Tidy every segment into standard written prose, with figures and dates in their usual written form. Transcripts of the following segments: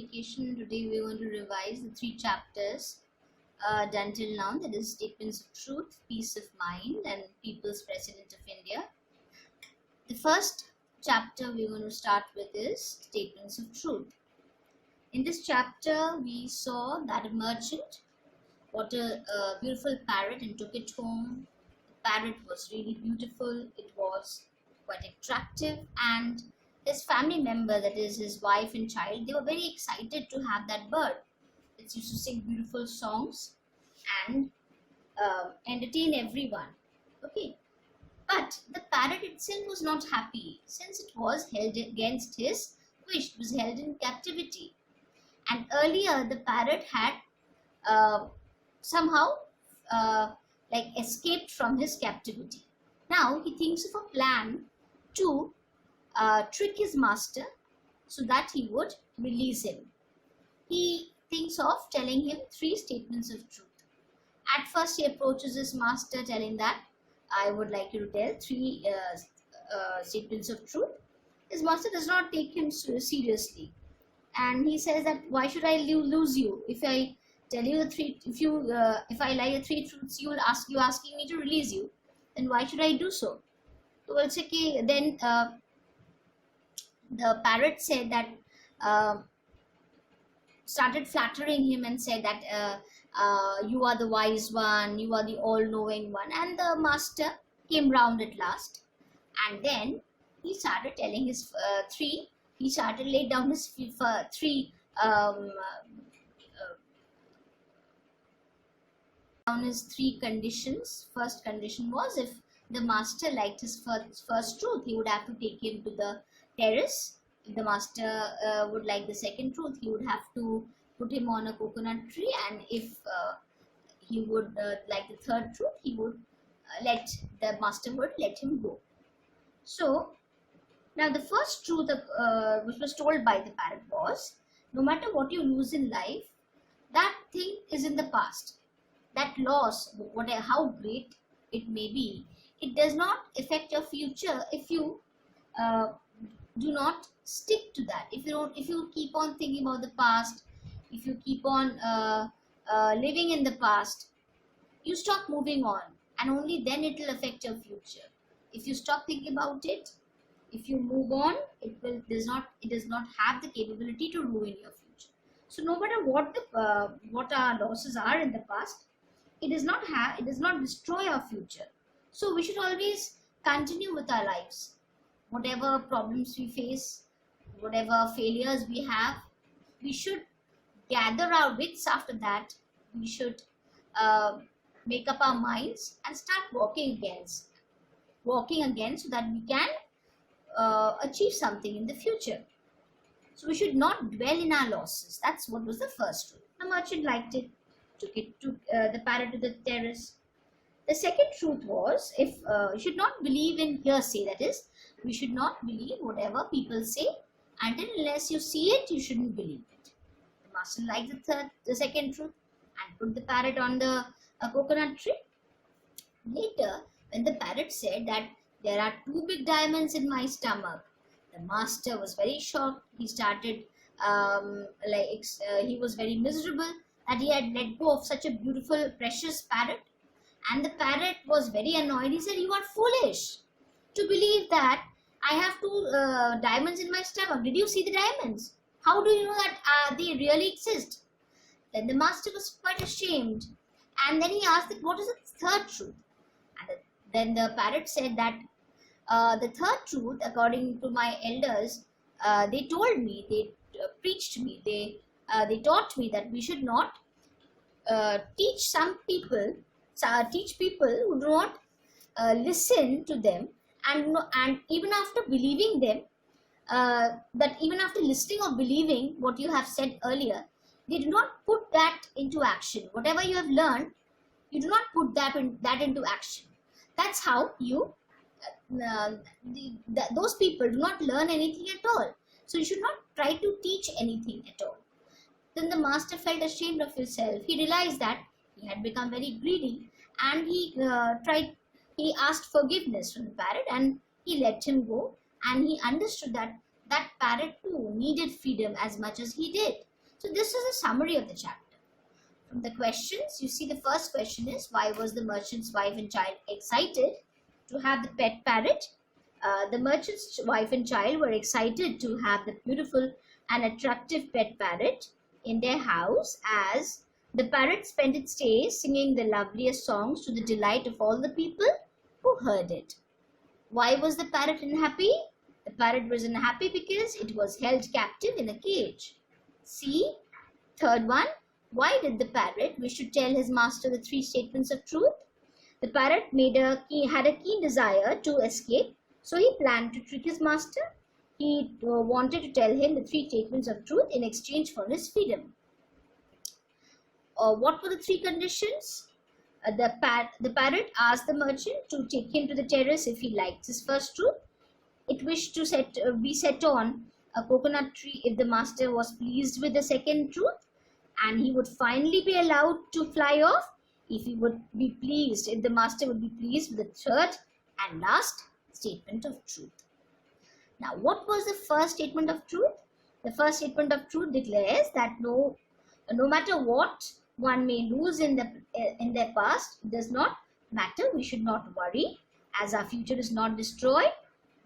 education. Today we're going to revise the 3 chapters done till now, that is Statements of Truth, Peace of Mind, and People's President of India. The first chapter we're going to start with is Statements of Truth. In this chapter, we saw that a merchant bought a beautiful parrot and took it home. The parrot was really beautiful, it was quite attractive, and his family member, that is his wife and child, they were very excited to have that bird. It used to sing beautiful songs and entertain everyone. Okay, but the parrot itself was not happy, since it was held against his wish. It was held in captivity, and earlier the parrot had somehow escaped from his captivity. Now he thinks of a plan to trick his master so that he would release him. He thinks of telling him 3 statements of truth. At first he approaches his master telling that, I would like you to tell 3 statements of truth. His master does not take him seriously, and he says that, why should I lose you? If I tell you the 3, if I lie the 3 truths, you asking me to release you, then why should I do so? So it's okay. Then the parrot said that, started flattering him and said that you are the wise one, you are the all-knowing one, and the master came round at last. And then he started telling his he started laid down his 3 conditions. First condition was, if the master liked his first truth, he would have to take him to the terrace. If the master would like the second truth, he would have to put him on a coconut tree, and if he would like the third truth, he would the master would let him go. So now the first truth which was told by the parrot was, no matter what you lose in life, that thing is in the past. That loss, whatever, how great it may be, it does not affect your future if you do not stick to that. If you keep on thinking about the past, if you keep on living in the past, you stop moving on, and only then it will affect your future. If you stop thinking about it, if you move on, it does not have the capability to ruin your future. So no matter what our losses are in the past, it does not destroy our future. So we should always continue with our lives. Whatever problems we face, whatever failures we have, we should gather our wits after that. We should make up our minds and start walking again so that we can achieve something in the future. So we should not dwell in our losses. That's what was the first truth. The merchant liked it, took the parrot to the terrace. The second truth was, if you should not believe in hearsay, that is, we should not believe whatever people say, unless you see it, you shouldn't believe it. The master liked the second truth and put the parrot on the coconut tree. Later, when the parrot said that there are 2 big diamonds in my stomach, the master was very shocked. He started he was very miserable that he had let go of such a beautiful, precious parrot. And the parrot was very annoyed. He said, you are foolish to believe that I have 2 diamonds in my stomach. Did you see the diamonds? How do you know that they really exist? Then the master was quite ashamed. And then he asked that, what is the third truth? And then the parrot said that the third truth, according to my elders, they told me, they preached me, they taught me that we should not teach people who do not listen to them, and even after believing them, that even after listening or believing what you have said earlier, they do not put that into action. Whatever you have learned, you do not put that into action. That's how those people do not learn anything at all. So you should not try to teach anything at all. Then the master felt ashamed of himself. He realized that he had become very greedy, and he asked forgiveness from the parrot, and he let him go, and he understood that that parrot too needed freedom as much as he did. So this is a summary of the chapter. From the questions, you see the first question is, why was the merchant's wife and child excited to have the pet parrot? The merchant's wife and child were excited to have the beautiful and attractive pet parrot in their house, as the parrot spent its days singing the loveliest songs to the delight of all the people who heard it. Why was the parrot unhappy? The parrot was unhappy because it was held captive in a cage. C. Third one, why did the parrot wish to tell his master the 3 statements of truth? The parrot had a keen desire to escape, so he planned to trick his master. He wanted to tell him the 3 statements of truth in exchange for his freedom. What were the 3 conditions? The parrot asked the merchant to take him to the terrace if he liked his first truth. It wished to be set on a coconut tree if the master was pleased with the second truth, and he would finally be allowed to fly off if he would be pleased, if the master would be pleased with the third and last statement of truth. Now, what was the first statement of truth? The first statement of truth declares that no matter what one may lose in their past, it does not matter. We should not worry, as our future is not destroyed.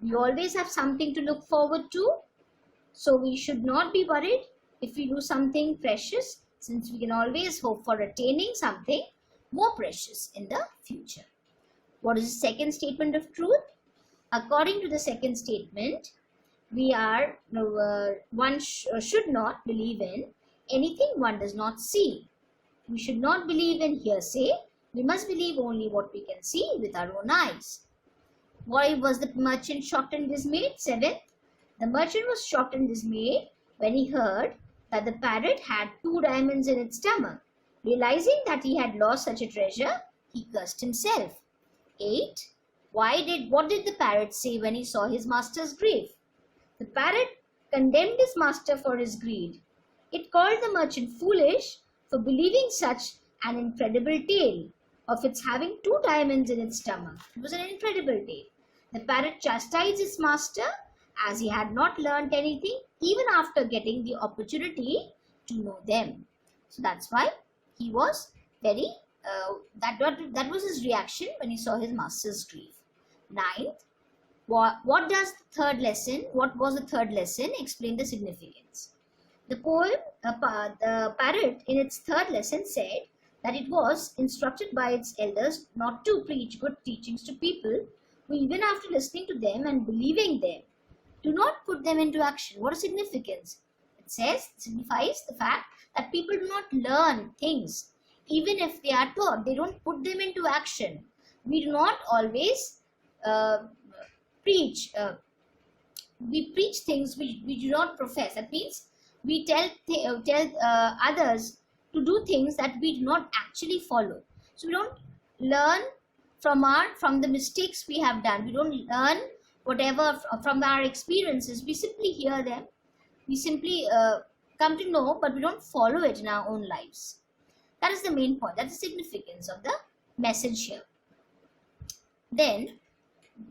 We always have something to look forward to. So we should not be worried if we lose something precious, since we can always hope for attaining something more precious in the future. What is the second statement of truth? According to the second statement, one should not believe in anything one does not see. We should not believe in hearsay. We must believe only what we can see with our own eyes. Why was the merchant shocked and dismayed? 7th, the merchant was shocked and dismayed when he heard that the parrot had 2 diamonds in its stomach. Realizing that he had lost such a treasure, he cursed himself. 8. What did the parrot say when he saw his master's grief? The parrot condemned his master for his greed. It called the merchant foolish for believing such an incredible tale of its having 2 diamonds in its stomach. It was an incredible tale. The parrot chastised his master as he had not learnt anything even after getting the opportunity to know them. So that's why he was very, that was his reaction when he saw his master's grief. 9th, what was the third lesson? Explain the significance. The poem, the parrot in its third lesson said that it was instructed by its elders not to preach good teachings to people who, even after listening to them and believing them, do not put them into action. What is significance? It signifies the fact that people do not learn things. Even if they are taught, they don't put them into action. We do not always preach. We preach things we do not profess. That means we tell others to do things that we do not actually follow. So we don't learn from the mistakes we have done. We don't learn whatever from our experiences. We simply hear them. We simply come to know, but we don't follow it in our own lives. That is the main point. That is the significance of the message here. Then,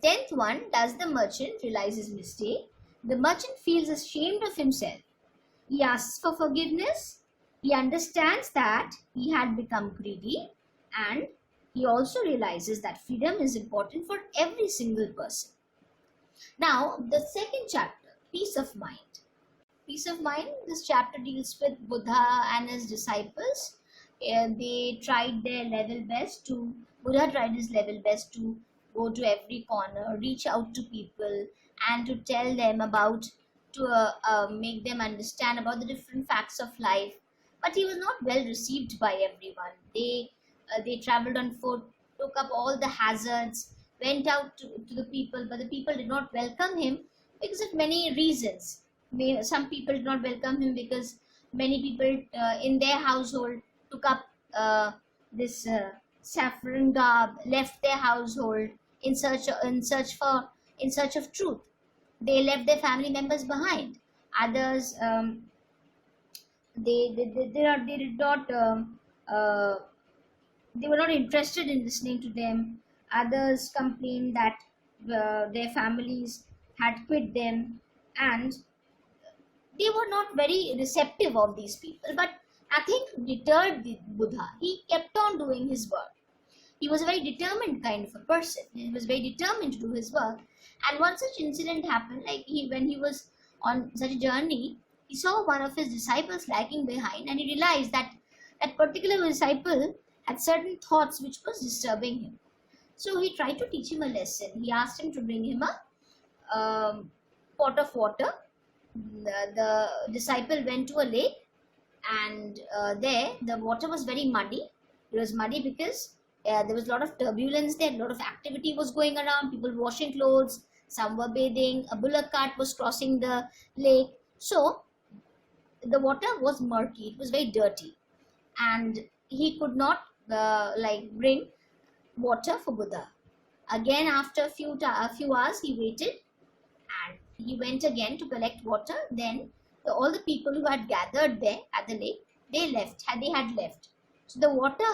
10th one, does the merchant realize his mistake? The merchant feels ashamed of himself. He asks for forgiveness. He understands that he had become greedy, and he also realizes that freedom is important for every single person. Now, the second chapter, peace of mind. Peace of mind, this chapter deals with Buddha and his disciples. Buddha tried his level best to go to every corner, reach out to people, and to tell them make them understand about the different facts of life. But he was not well received by everyone. They traveled on foot, took up all the hazards, went out to the people, but the people did not welcome him because of many reasons. Some people did not welcome him because many people in their household took up this saffron garb, left their household in search of truth. They left their family members behind. Others, they were not interested in listening to them. Others complained that their families had quit them, and they were not very receptive of these people, but nothing deterred the Buddha. He kept on doing his work. He was a very determined kind of a person. He was very determined to do his work. And one such incident happened, like when he was on such a journey, he saw one of his disciples lagging behind, and he realized that that particular disciple had certain thoughts which was disturbing him. So he tried to teach him a lesson. He asked him to bring him a pot of water. The disciple went to a lake, and there the water was very muddy. It was muddy because there was a lot of turbulence there, a lot of activity was going around, people washing clothes, some were bathing, a bullock cart was crossing the lake. So the water was murky, it was very dirty, and he could not bring water for Buddha. Again, after a few hours, he waited, and he went again to collect water. Then all the people who had gathered there at the lake, they had left. So the water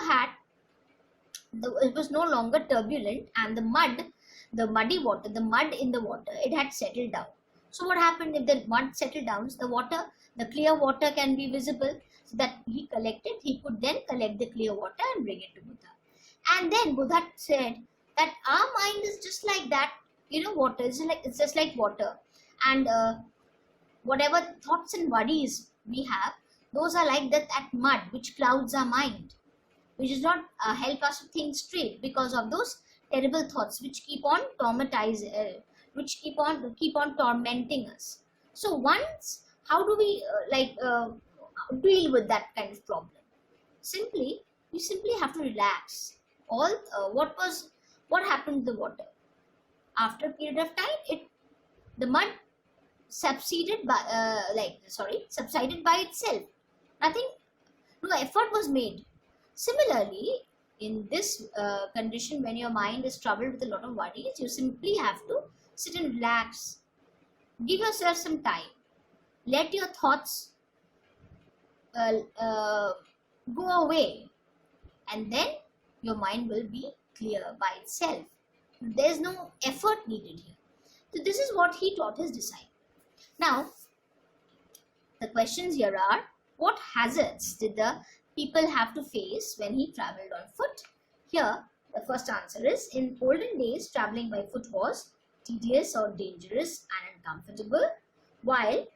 it was no longer turbulent, and the mud in the water, it had settled down. So what happened? If the mud settled down, the clear water can be visible. So that he could then collect the clear water and bring it to Buddha. And then Buddha said that our mind is just like that, water. It's just like water. And whatever thoughts and worries we have, those are like that mud which clouds our mind, which does not help us to think straight because of those terrible thoughts which keep on keep on tormenting us. So how do we deal with that kind of problem? You simply have to relax. What happened to the water? After a period of time, the mud subsided by itself. No effort was made. Similarly, in this condition, when your mind is troubled with a lot of worries, you simply have to sit and relax. Give yourself some time. Let your thoughts go away, and then your mind will be clear by itself. There is no effort needed here. So this is what he taught his disciple. Now, the questions here are, what hazards did the people have to face when he traveled on foot? Here, the first answer is, in olden days, traveling by foot was tedious or dangerous and uncomfortable, while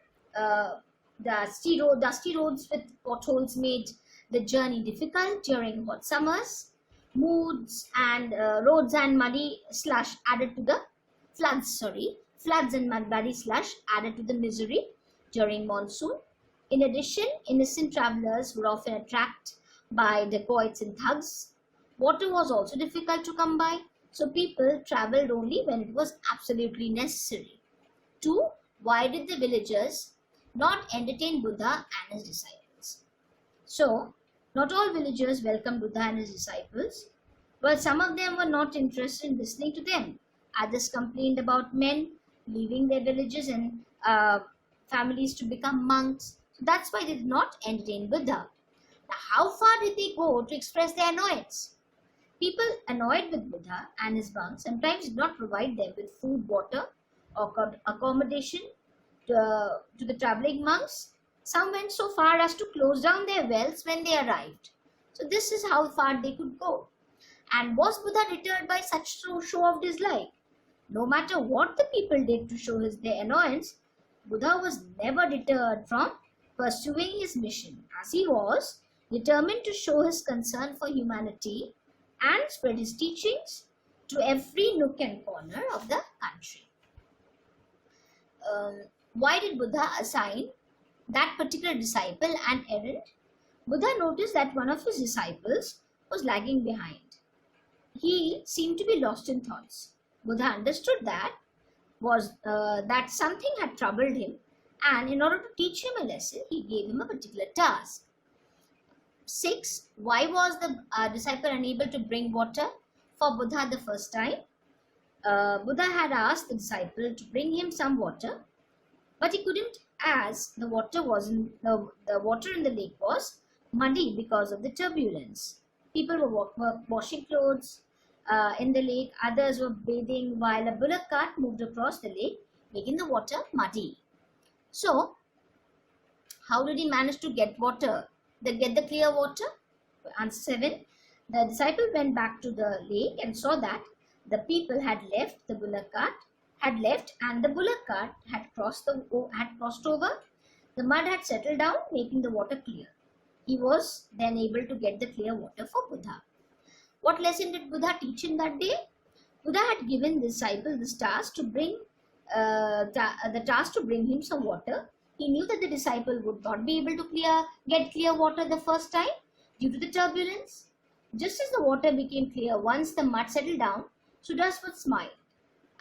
dusty roads with potholes made the journey difficult during hot summers. Roads and muddy slush added to the floods and muddy slush added to the misery during monsoon. In addition, innocent travelers were often attracted by dacoits and thugs. Water was also difficult to come by, so people traveled only when it was absolutely necessary. 2. Why did the villagers not entertain Buddha and his disciples? So, not all villagers welcomed Buddha and his disciples. Well, some of them were not interested in listening to them. Others complained about men leaving their villages and families to become monks. So that's why they did not entertain Buddha. Now, how far did they go to express their annoyance? People annoyed with Buddha and his monks sometimes did not provide them with food, water, or accommodation to the traveling monks. Some went so far as to close down their wells when they arrived. So this is how far they could go. And was Buddha deterred by such show of dislike? No matter what the people did to show their annoyance, Buddha was never deterred from pursuing his mission, as he was determined to show his concern for humanity and spread his teachings to every nook and corner of the country. Why did Buddha assign that particular disciple an errand? Buddha noticed that one of his disciples was lagging behind. He seemed to be lost in thoughts. Buddha understood that something had troubled him, and in order to teach him a lesson, he gave him a particular task. 6. Why was the disciple unable to bring water for Buddha the first time? Buddha had asked the disciple to bring him some water, but he couldn't, as the water in the lake was muddy because of the turbulence. People were washing clothes in the lake, others were bathing, while a bullock cart moved across the lake, making the water muddy. So, How did he manage to get water? Get the clear water? Answer 7. The disciple went back to the lake and saw that the people had left the bullock cart, and the bullock cart had crossed over. The mud had settled down, making the water clear. He was then able to get the clear water for Buddha. What lesson did Buddha teach him that day? Buddha had given the disciple the task to bring him some water. He knew that the disciple would not be able to get clear water the first time due to the turbulence. Just as the water became clear once the mud settled down, Sudaswat smiled.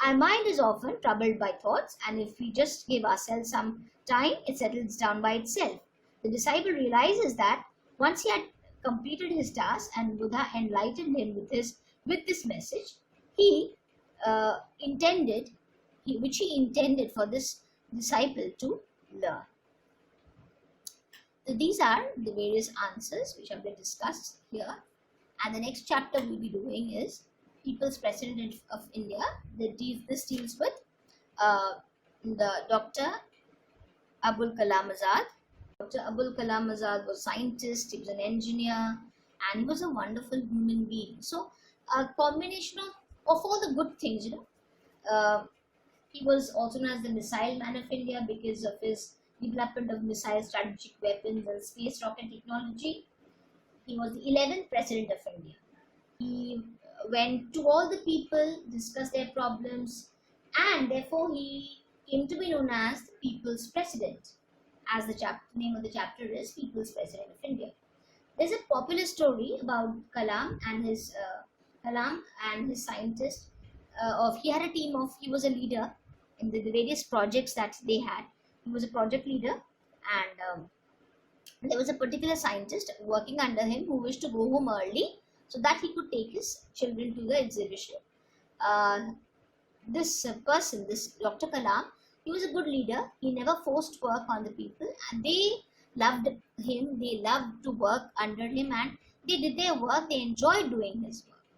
Our mind is often troubled by thoughts, and if we just give ourselves some time, it settles down by itself. The disciple realizes that once he had completed his task and Buddha enlightened him with this message, which he intended for this disciple to learn. So these are the various answers which have been discussed here. And the next chapter we'll be doing is People's President of India. This deals with the Dr. Abul Kalam Azad. Dr. Abul Kalam Azad was a scientist, he was an engineer, and he was a wonderful human being. So a combination of all the good things, he was also known as the Missile Man of India because of his development of missile strategic weapons and space rocket technology. He was the 11th President of India. He went to all the people, discussed their problems, and therefore he came to be known as the People's President, as the name of the chapter is People's President of India. There's a popular story about Kalam and his scientist. He had a team of, he was a leader in the various projects that they had. He was a project leader, and there was a particular scientist working under him who wished to go home early so that he could take his children to the exhibition. This Dr. Kalam, he was a good leader. He never forced work on the people, and they loved him. They loved to work under him, and they did their work. They enjoyed doing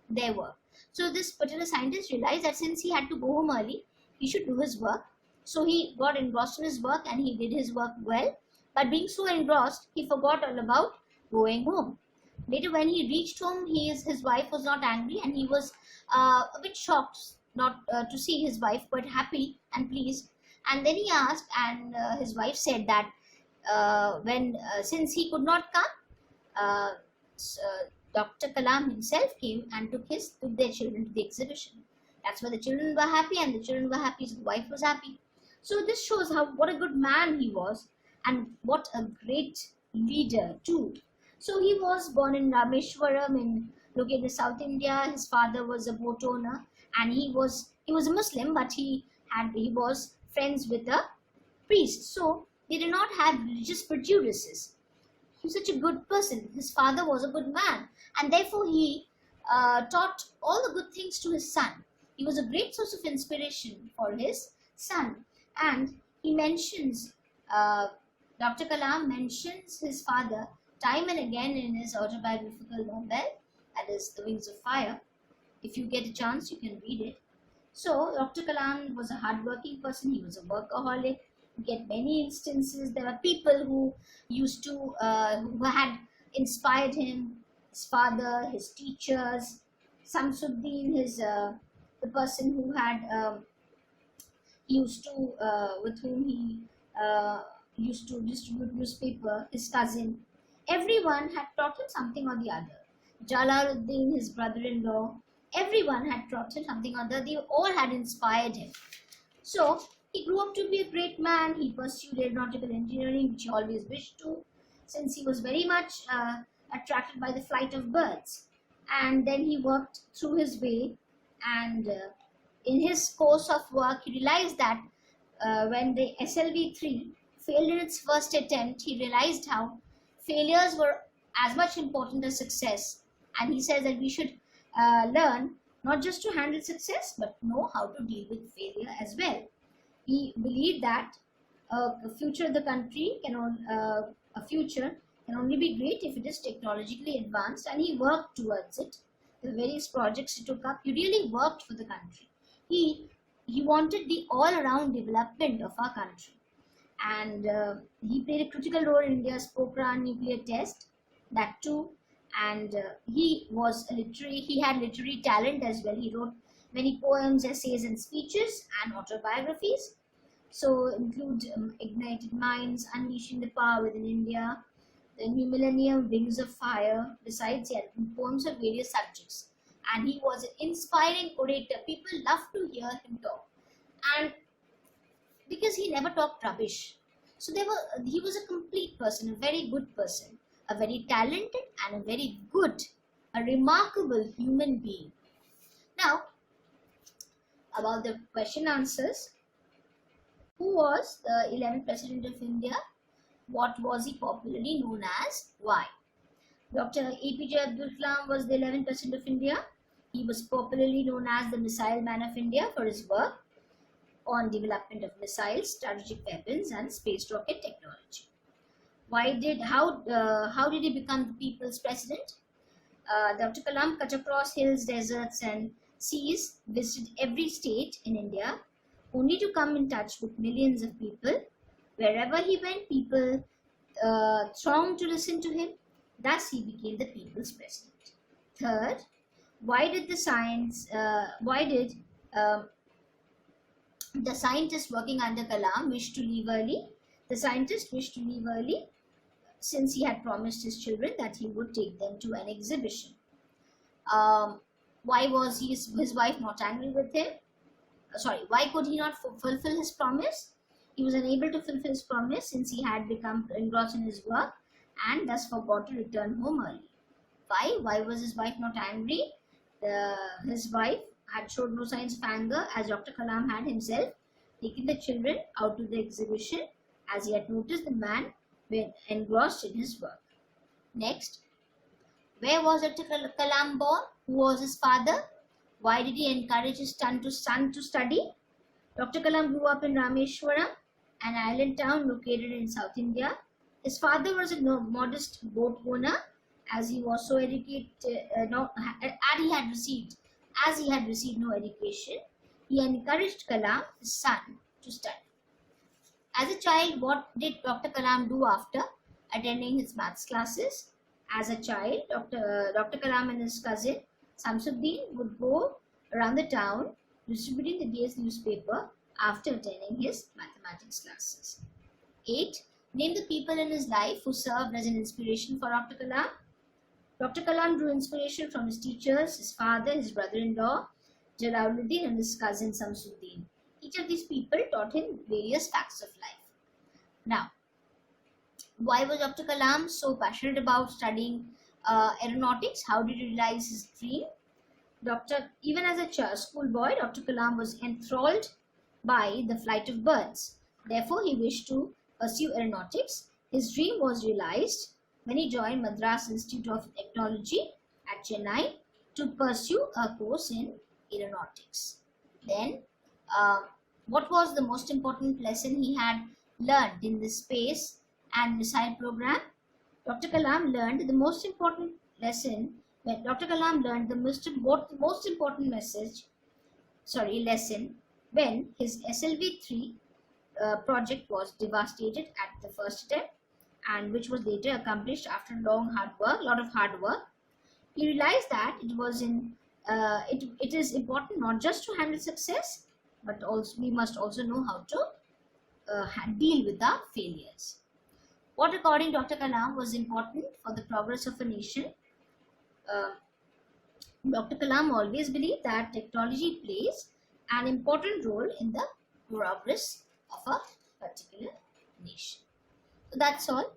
their work. So this particular scientist realized that since he had to go home early, he should do his work. So he got engrossed in his work, and he did his work well. But being so engrossed, he forgot all about going home. Later, when he reached home, his wife was not angry, and he was a bit shocked not to see his wife quite happy and pleased. And then he asked, and his wife said that since he could not come, Dr. Kalam himself came and took their children to the exhibition. That's why the children were happy, and the children were happy, so the wife was happy. So this shows what a good man he was, and what a great leader too. So he was born in Rameshwaram, located in South India. His father was a boat owner, and he was a Muslim, but he was friends with a priest. So they did not have religious prejudices. He was such a good person. His father was a good man, and therefore he taught all the good things to his son. He was a great source of inspiration for his son. And he mentions, Dr. Kalam mentions his father time and again in his autobiographical novel, that is The Wings of Fire. If you get a chance, you can read it. So Dr. Kalam was a hardworking person. He was a workaholic. You get many instances. There were people who who had inspired him, his father, his teachers, Samsuddin, the person who had with whom he used to distribute newspaper, his cousin. Everyone had taught him something or the other. Jalaluddin, his brother-in-law, everyone had taught him something or the other. They all had inspired him. So he grew up to be a great man. He pursued aeronautical engineering, which he always wished to, since he was very much attracted by the flight of birds. And then he worked through his way, and in his course of work, he realized that when the SLV-3 failed in its first attempt, he realized how failures were as much important as success. And he says that we should learn not just to handle success, but know how to deal with failure as well. He believed that the future of the country a future can only be great if it is technologically advanced, and he worked towards it. The various projects he took up, he really worked for the country. He wanted the all-around development of our country. and he played a critical role in India's Pokhran nuclear test, that too. And he had literary talent as well. He wrote many poems, essays, and speeches, and autobiographies. So include Ignited Minds, Unleashing the Power Within India, The New Millennium, Wings of Fire. Besides, he had written poems on various subjects. And he was an inspiring orator. People love to hear him talk. And because he never talked rubbish. So he was a complete person, a very good person, a very talented and a very good, a remarkable human being. Now, about the question answers. Who was the 11th President of India? What was he popularly known as? Why? Dr. APJ Abdul Kalam was the 11th President of India. He was popularly known as the Missile Man of India for his work on development of missiles, strategic weapons, and space rocket technology. How did he become the people's president? Dr. Kalam cut across hills, deserts, and seas, visited every state in India, only to come in touch with millions of people. Wherever he went, people thronged to listen to him. Thus, he became the people's president. Third, why did the scientist working under Kalam wish to leave early? The scientist wished to leave early since he had promised his children that he would take them to an exhibition. Why was his wife not angry with him? Why could he not fulfill his promise? He was unable to fulfill his promise since he had become engrossed in his work and thus forgot to return home early. Why? Why was his wife not angry? His wife had showed no signs of anger, as Dr. Kalam had himself taken the children out to the exhibition, as he had noticed the man when engrossed in his work. Next, where was Dr. Kalam born? Who was his father? Why did he encourage his son to study? Dr. Kalam grew up in Rameshwaram, an island town located in South India. His father was a modest boat owner, as he was so educated, as he had received no education. He encouraged Kalam, his son, to study. As a child, what did Dr. Kalam do after attending his maths classes? As a child, Dr. Kalam and his cousin Samsuddin would go around the town distributing the day's newspaper after attending his mathematics classes. 8. Name the people in his life who served as an inspiration for Dr. Kalam. Dr. Kalam drew inspiration from his teachers, his father, his brother-in-law, Jalauddin, and his cousin Samsuddin. Each of these people taught him various facts of life. Now, why was Dr. Kalam so passionate about studying aeronautics? How did he realize his dream? Even as a schoolboy, Dr. Kalam was enthralled by the flight of birds. Therefore, he wished to pursue aeronautics. His dream was realized when he joined Madras Institute of Technology at Chennai to pursue a course in aeronautics. Then, what was the most important lesson he had learned in the space and missile program? Dr. Kalam learned the most important lesson when Dr. Kalam learned the most important lesson when his SLV-3 project was devastated at the first attempt, and which was later accomplished after a lot of hard work. He realized that it is important not just to handle success, but also we must also know how to deal with our failures. What, according to Dr. Kalam, was important for the progress of a nation? Dr. Kalam always believed that technology plays an important role in the progress of a particular nation. So that's all.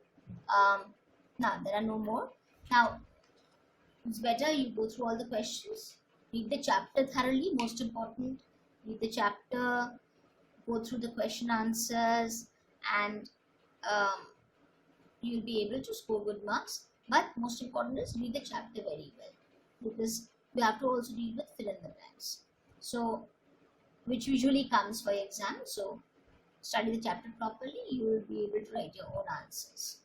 Now there are no more. Now it's better you go through all the questions, read the chapter thoroughly. Most important, read the chapter, go through the question answers, and you'll be able to score good marks. But most important is read the chapter very well, because we have to also deal with fill in the blanks, so which usually comes for exam. So study the chapter properly, you will be able to write your own answers.